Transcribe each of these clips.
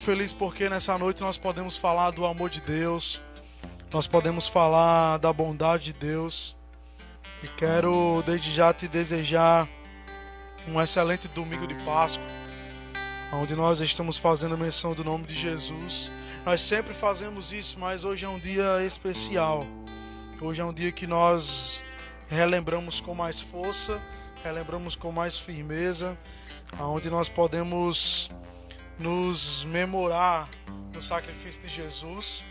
Feliz porque nessa noite nós podemos falar do amor de Deus, nós podemos falar da bondade de Deus. E quero desde já te desejar um excelente domingo de Páscoa, onde nós estamos fazendo menção do nome de Jesus. Nós sempre fazemos isso, mas hoje é um dia especial. Hoje é um dia que nós relembramos com mais força, relembramos com mais firmeza, onde nós podemos nos memorar no sacrifício de Jesus,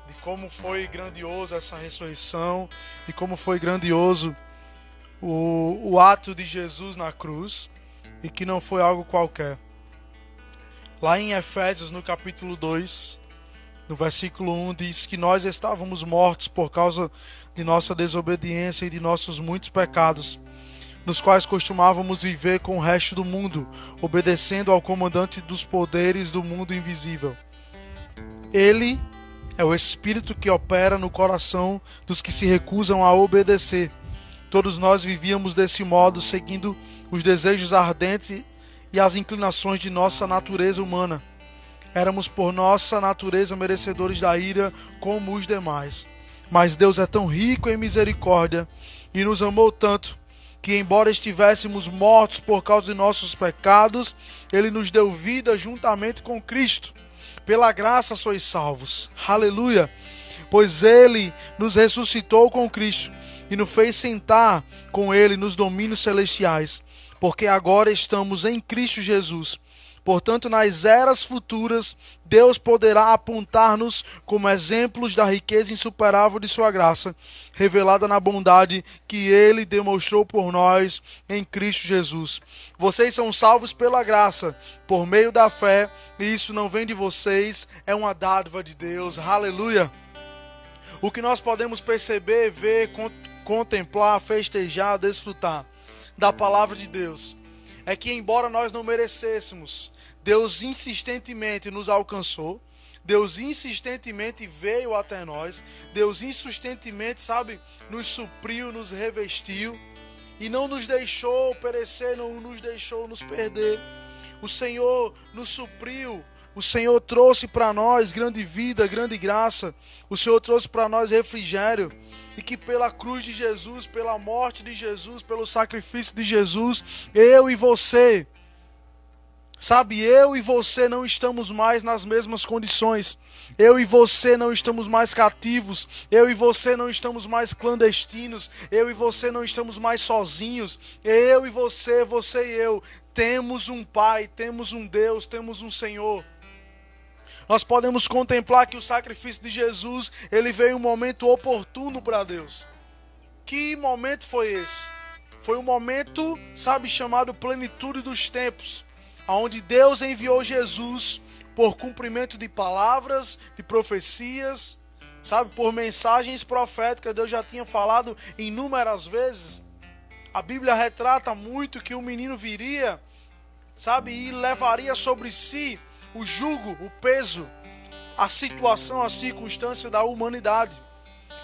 de como foi grandioso essa ressurreição, de como foi grandioso o ato de Jesus na cruz, e que não foi algo qualquer. Lá em Efésios, no capítulo 2, no versículo 1, diz que nós estávamos mortos por causa de nossa desobediência e de nossos muitos pecados, nos quais costumávamos viver com o resto do mundo, obedecendo ao comandante dos poderes do mundo invisível. Ele é o Espírito que opera no coração dos que se recusam a obedecer. Todos nós vivíamos desse modo, seguindo os desejos ardentes e as inclinações de nossa natureza humana. Éramos por nossa natureza merecedores da ira como os demais. Mas Deus é tão rico em misericórdia e nos amou tanto, que embora estivéssemos mortos por causa de nossos pecados, Ele nos deu vida juntamente com Cristo. Pela graça sois salvos. Aleluia! Pois Ele nos ressuscitou com Cristo e nos fez sentar com Ele nos domínios celestiais, porque agora estamos em Cristo Jesus. Portanto, nas eras futuras, Deus poderá apontar-nos como exemplos da riqueza insuperável de sua graça, revelada na bondade que Ele demonstrou por nós em Cristo Jesus. Vocês são salvos pela graça, por meio da fé, e isso não vem de vocês, é uma dádiva de Deus. Aleluia! O que nós podemos perceber, ver, contemplar, festejar, desfrutar da palavra de Deus é que, embora nós não merecêssemos, Deus insistentemente nos alcançou, Deus insistentemente veio até nós, Deus insistentemente, nos supriu, nos revestiu e não nos deixou perecer, não nos deixou nos perder. O Senhor nos supriu, o Senhor trouxe para nós grande vida, grande graça, o Senhor trouxe para nós refrigério. E que pela cruz de Jesus, pela morte de Jesus, pelo sacrifício de Jesus, eu e você não estamos mais nas mesmas condições. Eu e você não estamos mais cativos. Eu e você não estamos mais clandestinos. Eu e você não estamos mais sozinhos. Eu e você e eu, temos um Pai, temos um Deus, temos um Senhor. Nós podemos contemplar que o sacrifício de Jesus, ele veio em um momento oportuno para Deus. Que momento foi esse? Foi um momento, chamado plenitude dos tempos, onde Deus enviou Jesus por cumprimento de palavras, de profecias, por mensagens proféticas. Deus já tinha falado inúmeras vezes. A Bíblia retrata muito que o menino viria, e levaria sobre si o jugo, o peso, a situação, a circunstância da humanidade.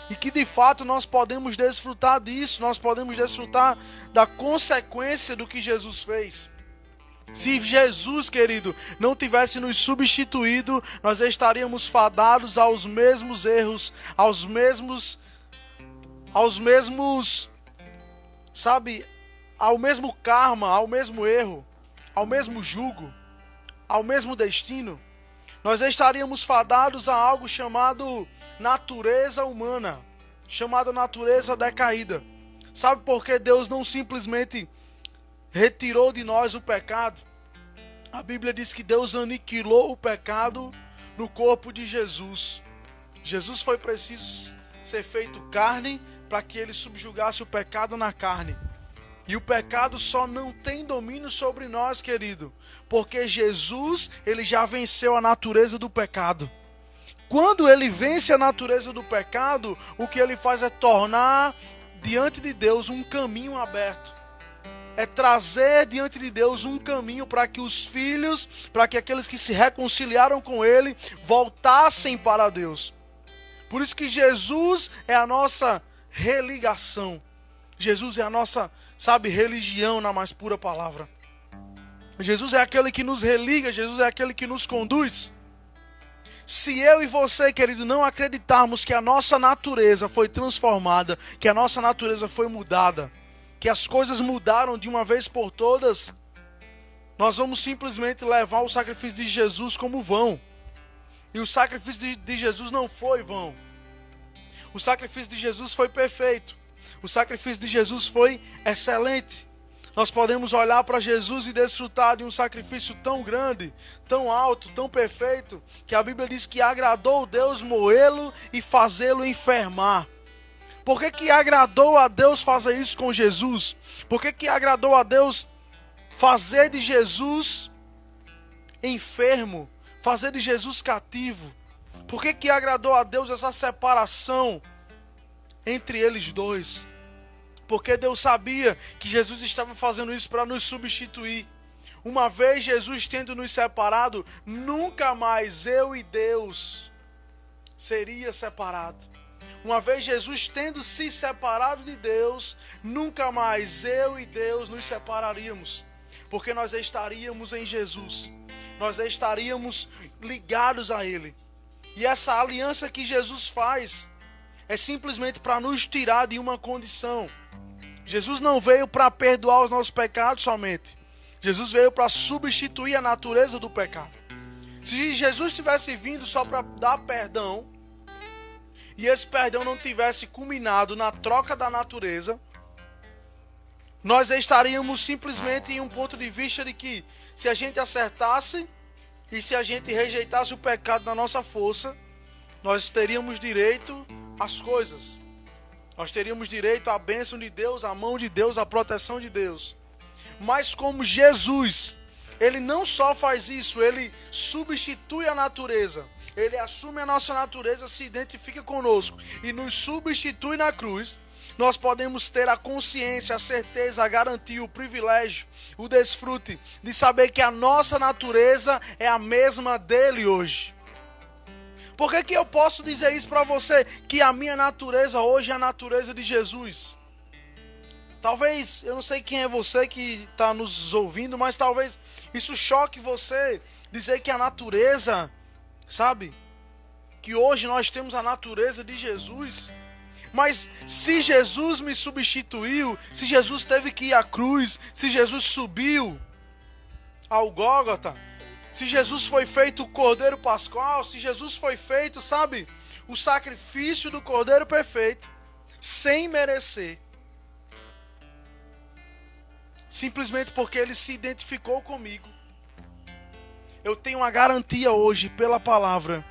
E que de fato nós podemos desfrutar disso, nós podemos desfrutar da consequência do que Jesus fez. Se Jesus, querido, não tivesse nos substituído, nós estaríamos fadados aos mesmos erros, ao mesmo karma, ao mesmo erro, ao mesmo jugo, ao mesmo destino. Nós estaríamos fadados a algo chamado natureza humana, chamado natureza decaída. Sabe por que Deus não simplesmente retirou de nós o pecado? A Bíblia diz que Deus aniquilou o pecado no corpo de Jesus. Jesus foi preciso ser feito carne para que ele subjugasse o pecado na carne. E o pecado só não tem domínio sobre nós, querido, porque Jesus, ele já venceu a natureza do pecado. Quando ele vence a natureza do pecado, o que ele faz é tornar diante de Deus um caminho aberto. É trazer diante de Deus um caminho para que os filhos, para que aqueles que se reconciliaram com ele, voltassem para Deus. Por isso que Jesus é a nossa religação. Jesus é a nossa, religião na mais pura palavra. Jesus é aquele que nos religa, Jesus é aquele que nos conduz. Se eu e você, querido, não acreditarmos que a nossa natureza foi transformada, que a nossa natureza foi mudada, que as coisas mudaram de uma vez por todas, nós vamos simplesmente levar o sacrifício de Jesus como vão. E o sacrifício de Jesus não foi vão. O sacrifício de Jesus foi perfeito. O sacrifício de Jesus foi excelente. Nós podemos olhar para Jesus e desfrutar de um sacrifício tão grande, tão alto, tão perfeito, que a Bíblia diz que agradou Deus moê-lo e fazê-lo enfermar. Por que agradou a Deus fazer isso com Jesus? Por que agradou a Deus fazer de Jesus enfermo? Fazer de Jesus cativo? Por que agradou a Deus essa separação entre eles dois? Porque Deus sabia que Jesus estava fazendo isso para nos substituir. Uma vez Jesus tendo nos separado, nunca mais eu e Deus seria separado. Uma vez Jesus tendo se separado de Deus, nunca mais eu e Deus nos separaríamos. Porque nós estaríamos em Jesus. Nós estaríamos ligados a Ele. E essa aliança que Jesus faz é simplesmente para nos tirar de uma condição. Jesus não veio para perdoar os nossos pecados somente. Jesus veio para substituir a natureza do pecado. Se Jesus tivesse vindo só para dar perdão, e esse perdão não tivesse culminado na troca da natureza, nós estaríamos simplesmente em um ponto de vista de que se a gente acertasse e se a gente rejeitasse o pecado na nossa força, nós teríamos direito às coisas. Nós teríamos direito à bênção de Deus, à mão de Deus, à proteção de Deus. Mas como Jesus, Ele não só faz isso, Ele substitui a natureza. Ele assume a nossa natureza, se identifica conosco e nos substitui na cruz. Nós podemos ter a consciência, a certeza, a garantia, o privilégio, o desfrute de saber que a nossa natureza é a mesma dele hoje. Por que eu posso dizer isso para você? Que a minha natureza hoje é a natureza de Jesus. Talvez, eu não sei quem é você que está nos ouvindo, mas talvez isso choque você, dizer que a natureza, sabe? Que hoje nós temos a natureza de Jesus. Mas se Jesus me substituiu, se Jesus teve que ir à cruz, se Jesus subiu ao Gólgota, se Jesus foi feito o Cordeiro Pascual, se Jesus foi feito, sabe, o sacrifício do Cordeiro perfeito, sem merecer, simplesmente porque Ele se identificou comigo, eu tenho a garantia hoje, pela palavra,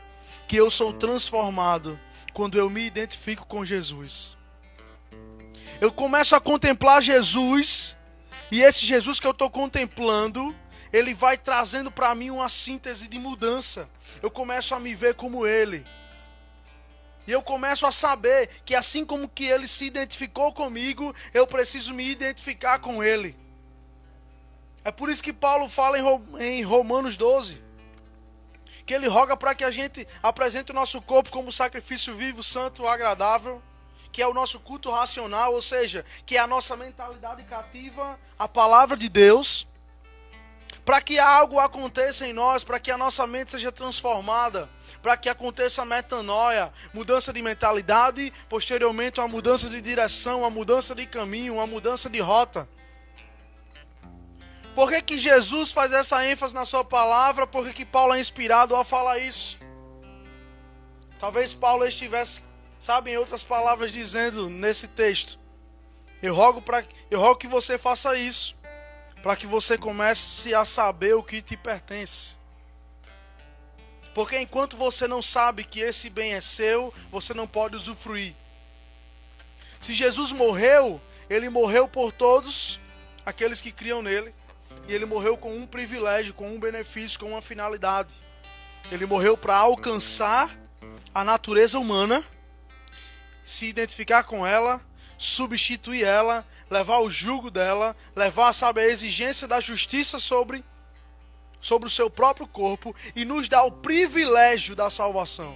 que eu sou transformado quando eu me identifico com Jesus. Eu começo a contemplar Jesus, e esse Jesus que eu estou contemplando, Ele vai trazendo para mim uma síntese de mudança. Eu começo a me ver como Ele. E eu começo a saber que assim como que Ele se identificou comigo, eu preciso me identificar com Ele. É por isso que Paulo fala em Romanos 12, que ele roga para que a gente apresente o nosso corpo como sacrifício vivo, santo, agradável, que é o nosso culto racional, ou seja, que é a nossa mentalidade cativa, a palavra de Deus, para que algo aconteça em nós, para que a nossa mente seja transformada, para que aconteça a metanoia, mudança de mentalidade, posteriormente uma mudança de direção, uma mudança de caminho, uma mudança de rota. Por que Jesus faz essa ênfase na sua palavra? Por que Paulo é inspirado a falar isso? Talvez Paulo estivesse, sabe, em outras palavras, dizendo nesse texto: eu rogo que você faça isso, para que você comece a saber o que te pertence. Porque enquanto você não sabe que esse bem é seu, você não pode usufruir. Se Jesus morreu, Ele morreu por todos aqueles que criam nele. E Ele morreu com um privilégio, com um benefício, com uma finalidade. Ele morreu para alcançar a natureza humana, se identificar com ela, substituir ela, levar o jugo dela, levar, sabe, a exigência da justiça sobre o seu próprio corpo e nos dá o privilégio da salvação.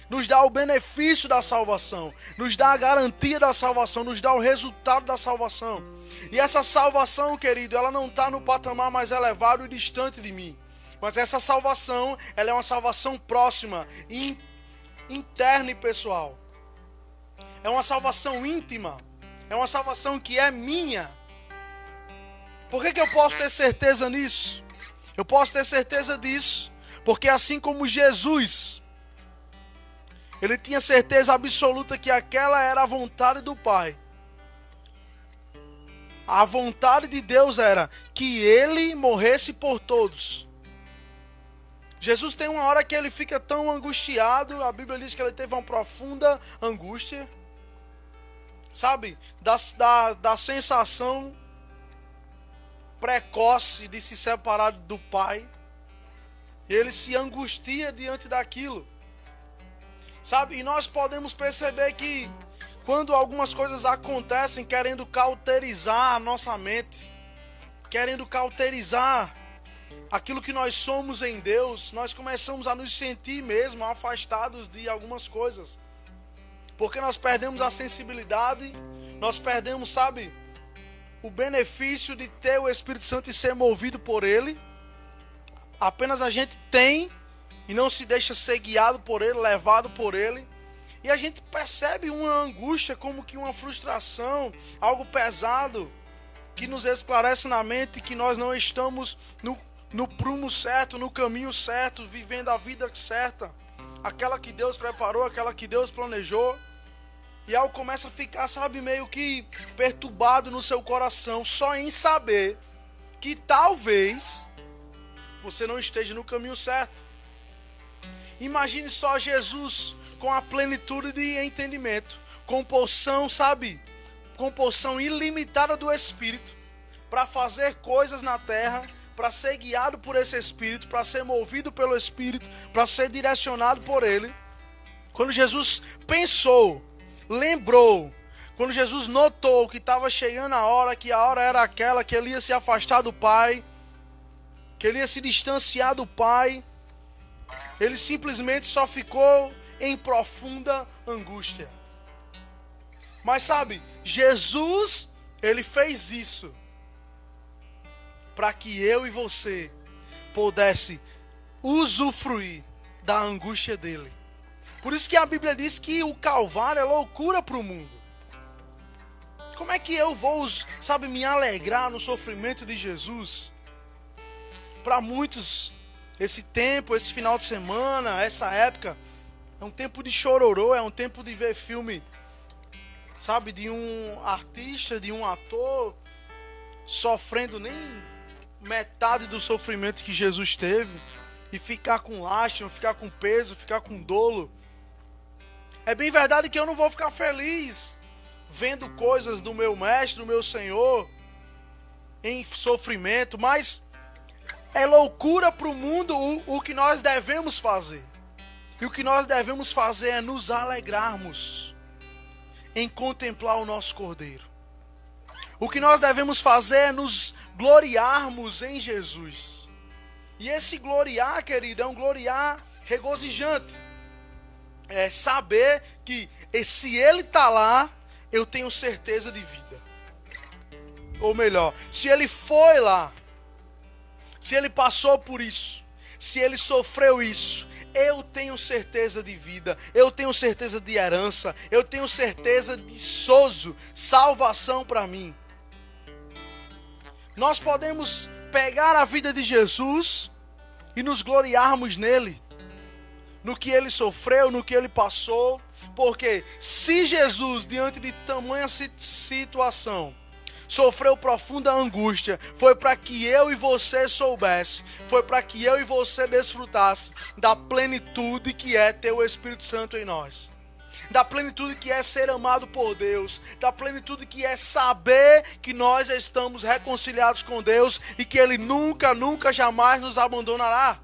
Nos dá o benefício da salvação, nos dá a garantia da salvação, nos dá o resultado da salvação. E essa salvação, querido, ela não está no patamar mais elevado e distante de mim. Mas essa salvação, ela é uma salvação próxima, interna e pessoal. É uma salvação íntima. É uma salvação que é minha. Por que eu posso ter certeza nisso? Eu posso ter certeza disso, porque assim como Jesus, ele tinha certeza absoluta que aquela era a vontade do Pai. A vontade de Deus era que ele morresse por todos. Jesus tem uma hora que ele fica tão angustiado, a Bíblia diz que ele teve uma profunda angústia, sabe? Da sensação precoce de se separar do Pai. Ele se angustia diante daquilo, sabe? E nós podemos perceber que quando algumas coisas acontecem querendo cauterizar a nossa mente, querendo cauterizar aquilo que nós somos em Deus, nós começamos a nos sentir mesmo afastados de algumas coisas. Porque nós perdemos a sensibilidade, nós perdemos, sabe, o benefício de ter o Espírito Santo e ser movido por Ele. Apenas a gente tem e não se deixa ser guiado por Ele, levado por Ele. E a gente percebe uma angústia, como que uma frustração, algo pesado, que nos esclarece na mente que nós não estamos no prumo certo, no caminho certo, vivendo a vida certa, aquela que Deus preparou, aquela que Deus planejou. E algo começa a ficar, sabe, meio que perturbado no seu coração, só em saber que talvez você não esteja no caminho certo. Imagine só Jesus com a plenitude de entendimento, com porção, sabe, com porção ilimitada do Espírito, para fazer coisas na terra, para ser guiado por esse Espírito, para ser movido pelo Espírito, para ser direcionado por Ele. Quando Jesus pensou, lembrou, quando Jesus notou que estava chegando a hora, que a hora era aquela, que ele ia se afastar do Pai, que ele ia se distanciar do Pai, ele simplesmente só ficou em profunda angústia. Mas sabe, Jesus, ele fez isso para que eu e você pudesse usufruir da angústia dele. Por isso que a Bíblia diz que o Calvário é loucura para o mundo. Como é que eu vou, sabe, me alegrar no sofrimento de Jesus? Para muitos, esse tempo, esse final de semana, essa época, é um tempo de chororô, é um tempo de ver filme, sabe, de um artista, de um ator, sofrendo nem metade do sofrimento que Jesus teve, e ficar com lástima, ficar com peso, ficar com dolo. É bem verdade que eu não vou ficar feliz vendo coisas do meu mestre, do meu Senhor, em sofrimento, mas é loucura para o mundo o que nós devemos fazer. E o que nós devemos fazer é nos alegrarmos em contemplar o nosso Cordeiro. O que nós devemos fazer é nos gloriarmos em Jesus. E esse gloriar, querido, é um gloriar regozijante. É saber que se Ele está lá, eu tenho certeza de vida. Ou melhor, se Ele foi lá, se Ele passou por isso, se Ele sofreu isso, eu tenho certeza de vida, eu tenho certeza de herança, eu tenho certeza de sozo, salvação para mim. Nós podemos pegar a vida de Jesus e nos gloriarmos nele, no que ele sofreu, no que ele passou, porque se Jesus, diante de tamanha situação, sofreu profunda angústia, foi para que eu e você soubesse, foi para que eu e você desfrutasse da plenitude que é ter o Espírito Santo em nós, da plenitude que é ser amado por Deus, da plenitude que é saber que nós estamos reconciliados com Deus e que Ele nunca, nunca, jamais nos abandonará.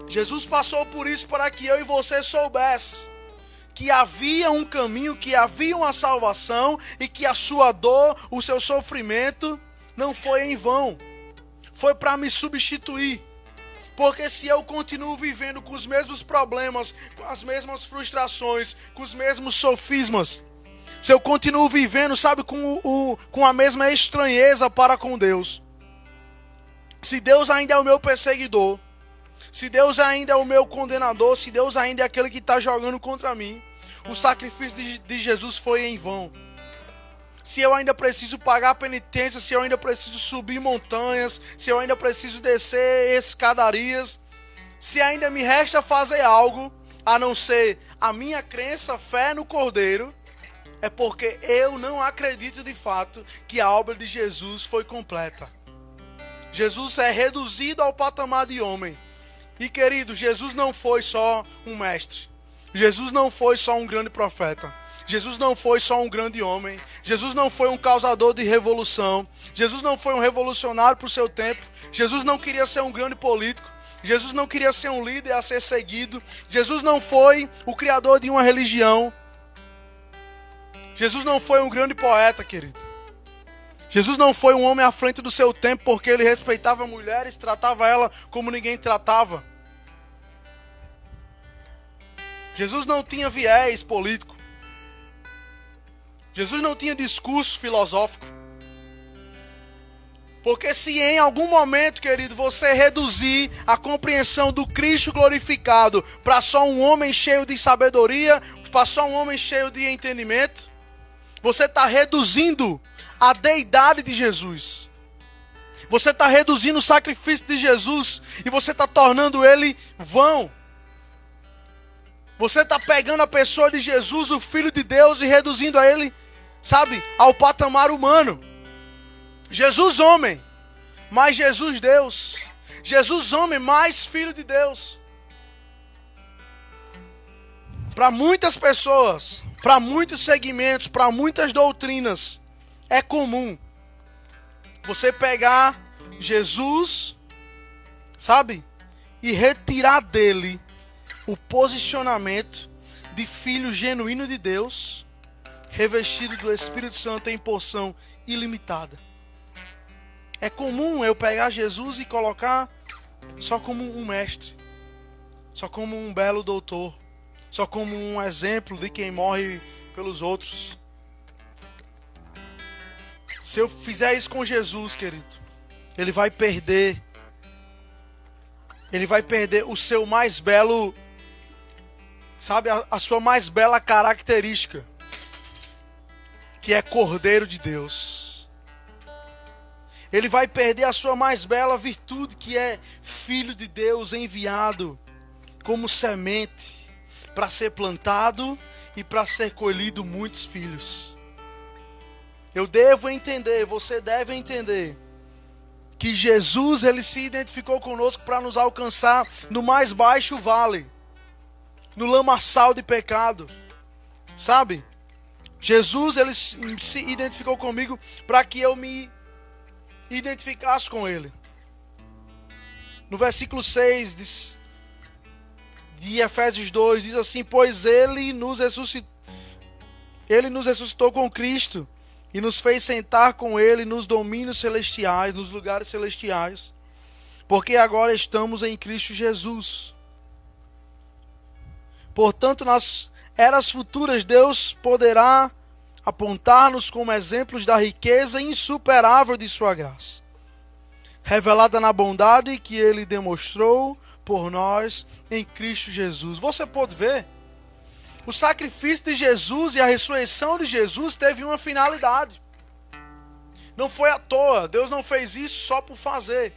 Jesus passou por isso para que eu e você soubesse que havia um caminho, que havia uma salvação e que a sua dor, o seu sofrimento não foi em vão. Foi para me substituir. Porque se eu continuo vivendo com os mesmos problemas, com as mesmas frustrações, com os mesmos sofismas, se eu continuo vivendo, sabe, com a mesma estranheza para com Deus, se Deus ainda é o meu perseguidor, se Deus ainda é o meu condenador, se Deus ainda é aquele que está jogando contra mim, o sacrifício de Jesus foi em vão. Se eu ainda preciso pagar penitência, se eu ainda preciso subir montanhas, se eu ainda preciso descer escadarias, se ainda me resta fazer algo, a não ser a minha crença, fé no Cordeiro, é porque eu não acredito de fato que a obra de Jesus foi completa. Jesus é reduzido ao patamar de homem. E querido, Jesus não foi só um mestre. Jesus não foi só um grande profeta. Jesus não foi só um grande homem. Jesus não foi um causador de revolução. Jesus não foi um revolucionário para o seu tempo. Jesus não queria ser um grande político. Jesus não queria ser um líder a ser seguido. Jesus não foi o criador de uma religião. Jesus não foi um grande poeta, querido. Jesus não foi um homem à frente do seu tempo porque ele respeitava mulheres, tratava ela como ninguém tratava. Jesus não tinha viés político. Jesus não tinha discurso filosófico. Porque se em algum momento, querido, você reduzir a compreensão do Cristo glorificado para só um homem cheio de sabedoria, para só um homem cheio de entendimento, você está reduzindo a deidade de Jesus. Você está reduzindo o sacrifício de Jesus e você está tornando ele vão. Você está pegando a pessoa de Jesus, o Filho de Deus, e reduzindo a ele, sabe, ao patamar humano. Jesus homem, mas Jesus Deus. Jesus homem, mais Filho de Deus. Para muitas pessoas, para muitos segmentos, para muitas doutrinas, é comum você pegar Jesus, sabe, e retirar dele o posicionamento de filho genuíno de Deus, revestido do Espírito Santo em porção ilimitada. É comum eu pegar Jesus e colocar só como um mestre, só como um belo doutor, só como um exemplo de quem morre pelos outros. Se eu fizer isso com Jesus, querido, ele vai perder o seu mais belo, sabe, a sua mais bela característica, que é Cordeiro de Deus. Ele vai perder a sua mais bela virtude, que é Filho de Deus enviado como semente para ser plantado e para ser colhido muitos filhos. Eu devo entender, você deve entender, que Jesus ele se identificou conosco para nos alcançar no mais baixo vale, no lamaçal de pecado, sabe? Jesus ele se identificou comigo para que eu me identificasse com ele. No versículo 6 de Efésios 2 diz assim: pois ele nos ressuscitou com Cristo e nos fez sentar com ele nos domínios celestiais, nos lugares celestiais, porque agora estamos em Cristo Jesus. Portanto, nas eras futuras, Deus poderá apontar-nos como exemplos da riqueza insuperável de sua graça, revelada na bondade que ele demonstrou por nós em Cristo Jesus. Você pode ver? O sacrifício de Jesus e a ressurreição de Jesus teve uma finalidade. Não foi à toa. Deus não fez isso só por fazer.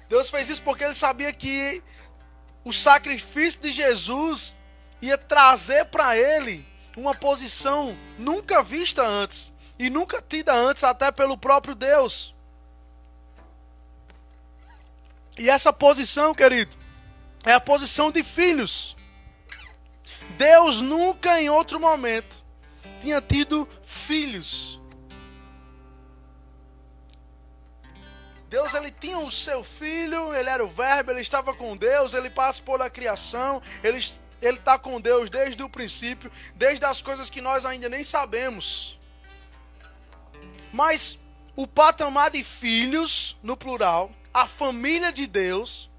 Deus fez isso porque ele sabia que o sacrifício de Jesus ia trazer para ele uma posição nunca vista antes e nunca tida antes até pelo próprio Deus. E essa posição, querido, é a posição de filhos. Deus nunca em outro momento tinha tido filhos. Deus ele tinha o seu filho, ele era o verbo, ele estava com Deus, ele participou da criação, ele está com Deus desde o princípio, desde as coisas que nós ainda nem sabemos. Mas o patamar de filhos, no plural, a família de Deus,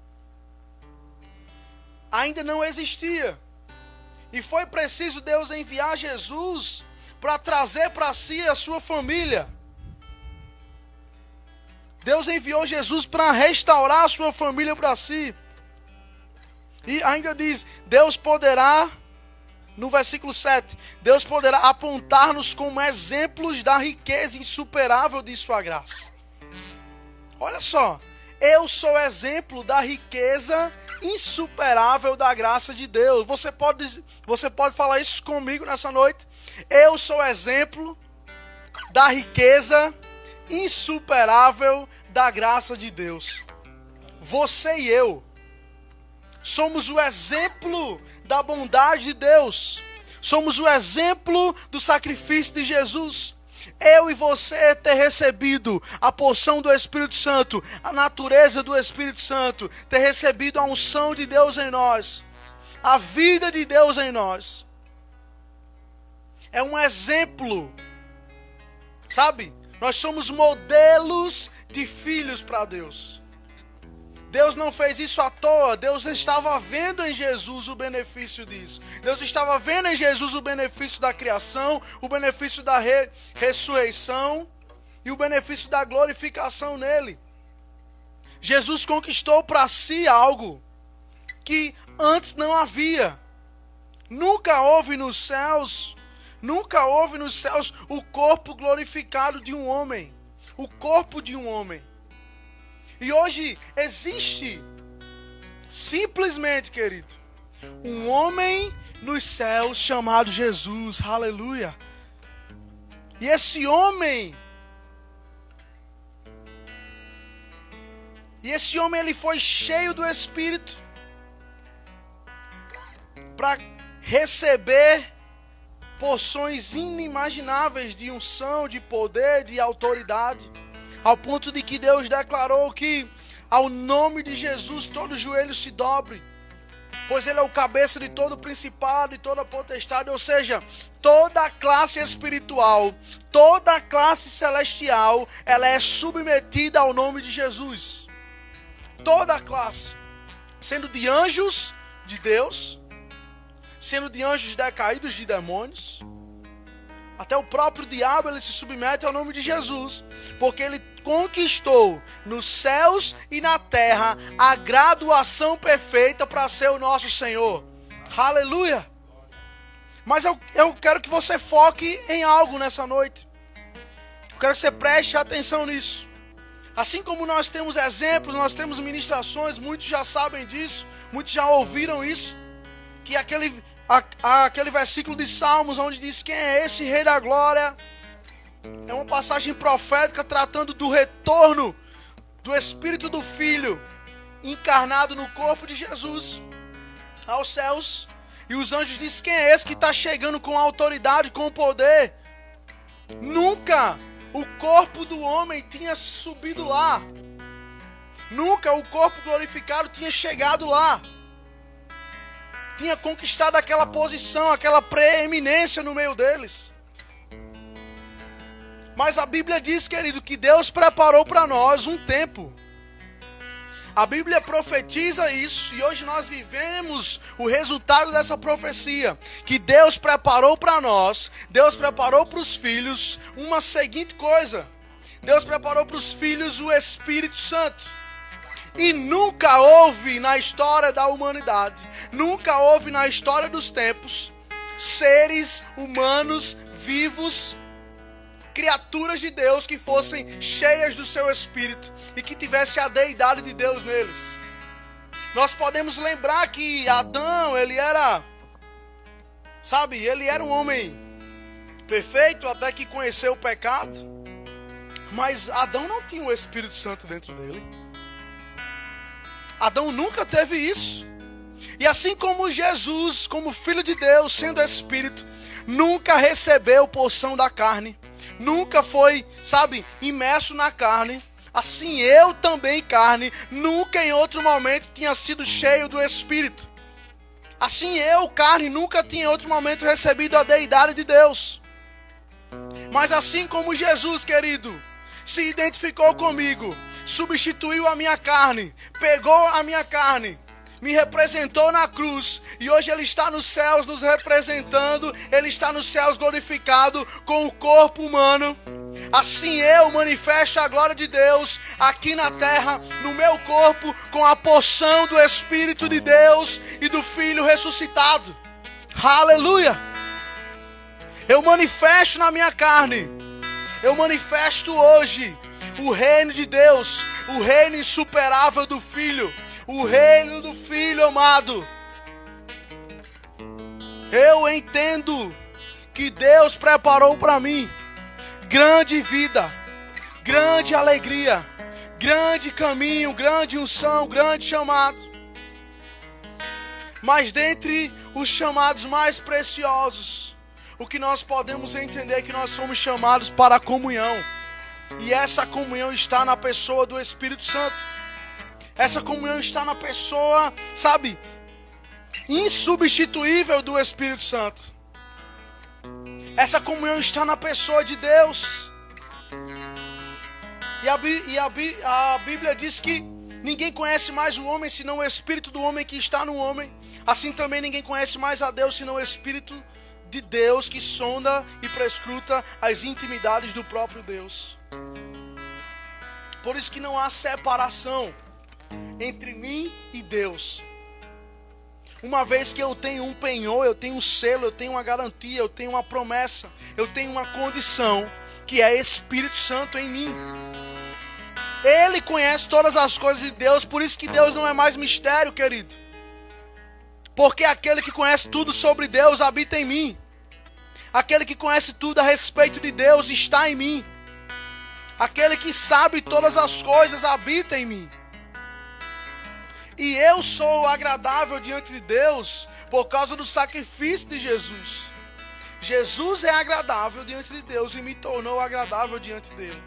ainda não existia. E foi preciso Deus enviar Jesus para trazer para si a sua família. Deus enviou Jesus para restaurar a sua família para si. E ainda diz, Deus poderá, no versículo 7, Deus poderá apontar-nos como exemplos da riqueza insuperável de sua graça. Olha só, eu sou exemplo da riqueza insuperável da graça de Deus. Você pode falar isso comigo nessa noite? Eu sou exemplo da riqueza insuperável da graça de Deus. Você e eu somos o exemplo da bondade de Deus. Somos o exemplo do sacrifício de Jesus. Eu e você ter recebido a porção do Espírito Santo, a natureza do Espírito Santo, ter recebido a unção de Deus em nós, a vida de Deus em nós, é um exemplo, sabe? Nós somos modelos de filhos para Deus. Deus não fez isso à toa. Deus estava vendo em Jesus o benefício disso. Deus estava vendo em Jesus o benefício da criação, o benefício da ressurreição e o benefício da glorificação nele. Jesus conquistou para si algo que antes não havia. Nunca houve nos céus o corpo glorificado de um homem. O corpo de um homem. E hoje existe, simplesmente, querido, um homem nos céus chamado Jesus, aleluia. E esse homem, ele foi cheio do Espírito para receber porções inimagináveis de unção, de poder, de autoridade. Ao ponto de que Deus declarou que ao nome de Jesus todo joelho se dobre, pois Ele é o cabeça de todo principado e toda potestade, ou seja, toda a classe espiritual, toda a classe celestial, ela é submetida ao nome de Jesus. Toda a classe, sendo de anjos de Deus, sendo de anjos decaídos de demônios, até o próprio diabo ele se submete ao nome de Jesus, porque ele conquistou nos céus e na terra a graduação perfeita para ser o nosso Senhor. Aleluia! Mas eu quero que você foque em algo nessa noite. Eu quero que você preste atenção nisso. Assim como nós temos exemplos, nós temos ministrações, muitos já sabem disso, muitos já ouviram isso, que aquele versículo de Salmos, onde diz quem é esse Rei da Glória, é uma passagem profética tratando do retorno do Espírito do Filho, encarnado no corpo de Jesus, aos céus. E os anjos dizem quem é esse que está chegando com autoridade, com poder. Nunca o corpo do homem tinha subido lá. Nunca o corpo glorificado tinha chegado lá. Tinha conquistado aquela posição, aquela preeminência no meio deles. Mas a Bíblia diz, querido, que Deus preparou para nós um tempo. A Bíblia profetiza isso e hoje nós vivemos o resultado dessa profecia. Que Deus preparou para nós, Deus preparou para os filhos uma seguinte coisa. Deus preparou para os filhos o Espírito Santo. E nunca houve na história da humanidade, nunca houve na história dos tempos, seres humanos vivos, criaturas de Deus que fossem cheias do seu Espírito e que tivesse a deidade de Deus neles. Nós podemos lembrar que Adão, ele era um homem perfeito até que conheceu o pecado, mas Adão não tinha o Espírito Santo dentro dele. Adão nunca teve isso. E assim como Jesus, como Filho de Deus, sendo Espírito, nunca recebeu porção da carne, nunca foi, imerso na carne, assim eu também, carne, nunca em outro momento tinha sido cheio do Espírito. Assim eu, carne, nunca tinha em outro momento recebido a deidade de Deus. Mas assim como Jesus, querido, se identificou comigo, substituiu a minha carne, pegou a minha carne, me representou na cruz e hoje Ele está nos céus nos representando, Ele está nos céus glorificado com o corpo humano. assim eu manifesto a glória de Deus aqui na terra, no meu corpo, com a porção do Espírito de Deus e do Filho ressuscitado. Aleluia! Eu manifesto na minha carne, eu manifesto hoje o reino de Deus, o reino insuperável do Filho, o reino do Filho amado. Eu entendo que Deus preparou para mim grande vida, grande alegria, grande caminho, grande unção, grande chamado. Mas dentre os chamados mais preciosos, o que nós podemos entender é que nós somos chamados para a comunhão. E essa comunhão está na pessoa do Espírito Santo. Essa comunhão está na pessoa, sabe, insubstituível do Espírito Santo. Essa comunhão está na pessoa de Deus. E a Bíblia diz que ninguém conhece mais o homem senão o Espírito do homem que está no homem. Assim também ninguém conhece mais a Deus senão o Espírito de Deus que sonda e prescruta as intimidades do próprio Deus. Por isso que não há separação entre mim e Deus. Uma vez que eu tenho um penhor, eu tenho um selo, eu tenho uma garantia, eu tenho uma promessa, eu tenho uma condição, que é Espírito Santo em mim. Ele conhece todas as coisas de Deus, por isso que Deus não é mais mistério, querido. Porque aquele que conhece tudo sobre Deus habita em mim. Aquele que conhece tudo a respeito de Deus está em mim. Aquele que sabe todas as coisas habita em mim. E eu sou agradável diante de Deus por causa do sacrifício de Jesus. Jesus é agradável diante de Deus e me tornou agradável diante dele.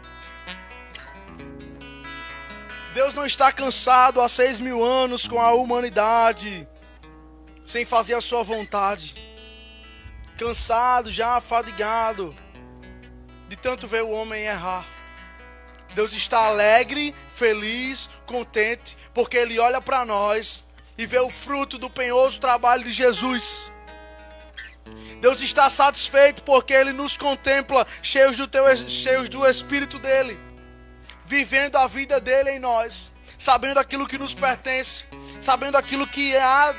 Deus não está cansado há 6.000 anos com a humanidade, sem fazer a sua vontade. Cansado, já fadigado, de tanto ver o homem errar. Deus está alegre, feliz, contente, porque Ele olha para nós e vê o fruto do penhoso trabalho de Jesus. Deus está satisfeito porque Ele nos contempla cheios do Espírito dEle, vivendo a vida dEle em nós, sabendo aquilo que nos pertence, sabendo aquilo que há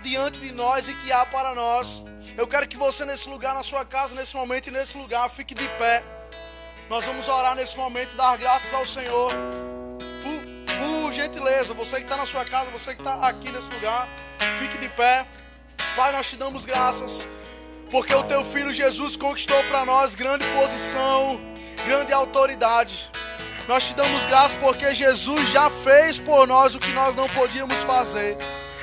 diante de nós e que há para nós. Eu quero que você nesse lugar, na sua casa, nesse momento e nesse lugar, fique de pé. Nós vamos orar nesse momento e dar graças ao Senhor. Por gentileza, você que está na sua casa, você que está aqui nesse lugar, fique de pé. Pai, nós te damos graças, porque o Teu Filho Jesus conquistou para nós grande posição, grande autoridade. Nós te damos graças porque Jesus já fez por nós o que nós não podíamos fazer.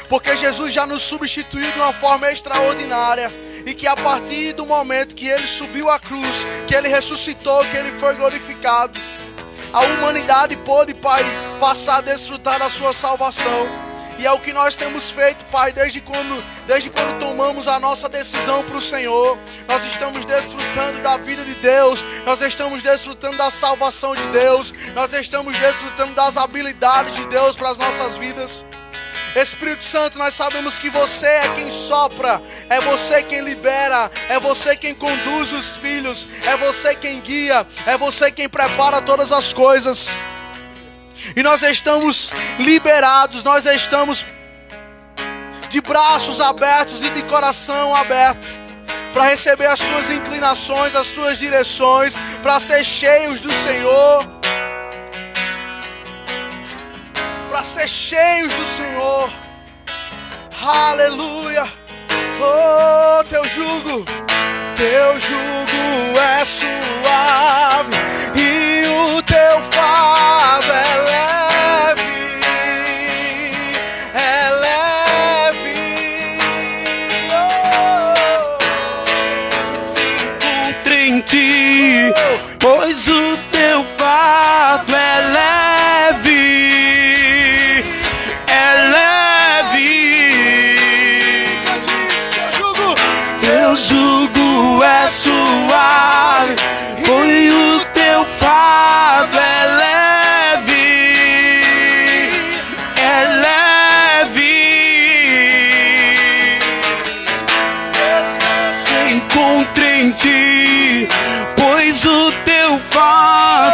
Porque Jesus já nos substituiu de uma forma extraordinária. E que a partir do momento que Ele subiu à cruz, que Ele ressuscitou, que Ele foi glorificado, a humanidade pôde, Pai, passar a desfrutar da sua salvação. E é o que nós temos feito, Pai, desde quando tomamos a nossa decisão para o Senhor. Nós estamos desfrutando da vida de Deus, nós estamos desfrutando da salvação de Deus, nós estamos desfrutando das habilidades de Deus para as nossas vidas. Espírito Santo, nós sabemos que você é quem sopra, é você quem libera, é você quem conduz os filhos, é você quem guia, é você quem prepara todas as coisas. E nós estamos liberados, nós estamos de braços abertos e de coração aberto para receber as suas inclinações, as suas direções, para ser cheios do Senhor. Para ser cheios do Senhor. Aleluia. Oh, teu jugo é suave e o teu fardo é leve, é leve. Se encontre em ti, pois o teu fardo é leve. Teu jugo é suave, foi o teu fardo é leve, é leve. Se encontre em ti, pois o teu fardo tua